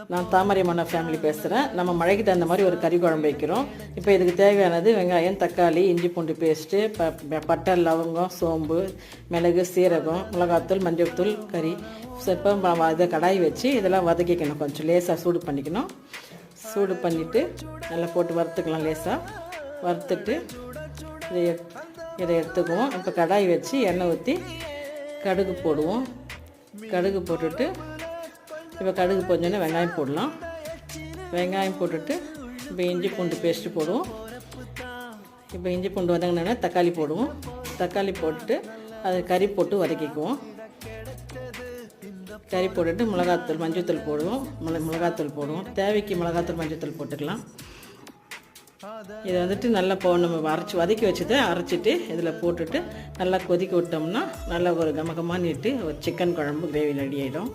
நான் தாமரைமண்ண ஃபேமிலி பேசுகிறேன். நம்ம மழைக்கு தகுந்த மாதிரி ஒரு கறி குழம்பு வைக்கிறோம். இப்போ இதுக்கு தேவையானது வெங்காயம், தக்காளி, இஞ்சி பூண்டு பேஸ்ட்டு, பட்டை, லவங்கம், சோம்பு, மிளகு, சீரகம், மிளகாத்தூள், மஞ்சள் தூள், கறி. இப்போ இதை கடாய் வச்சு இதெல்லாம் வதக்கிக்கணும். கொஞ்சம் லேசாக சூடு பண்ணிக்கணும். சூடு பண்ணிவிட்டு நல்லா போட்டு வறுத்துக்கலாம். லேசாக வறுத்துட்டு இதை எடுத்துக்குவோம். இப்போ கடாய் வச்சு எண்ணெய் ஊற்றி கடுகு போடுவோம். கடுகு போட்டுட்டு இப்போ கடுகு பொரிஞ்சோடனே வெங்காயம் போடலாம். வெங்காயம் போட்டுட்டு இப்போ இஞ்சி பூண்டு பேஸ்ட்டு போடுவோம். இப்போ இஞ்சி பூண்டு வதங்கினோடனே தக்காளி போடுவோம். தக்காளி போட்டுட்டு அது கறி போட்டு வதக்கிக்குவோம். கறி போட்டுட்டு மிளகாத்தூள், மஞ்சள்தூள் போடுவோம். மிளகாத்தூள் போடுவோம். தேவைக்கு மிளகாத்தூள், மஞ்சள்தூள் போட்டுக்கலாம். இதை வந்துட்டு நல்லா நம்ம வதக்கி வச்சதை அரைச்சிட்டு இதில் போட்டுட்டு நல்லா கொதிக்க விட்டோம்னா நல்லா ஒரு கமகமாக நீட்டு ஒரு சிக்கன் குழம்பு கிரேவி ரெடி ஆகிடும்.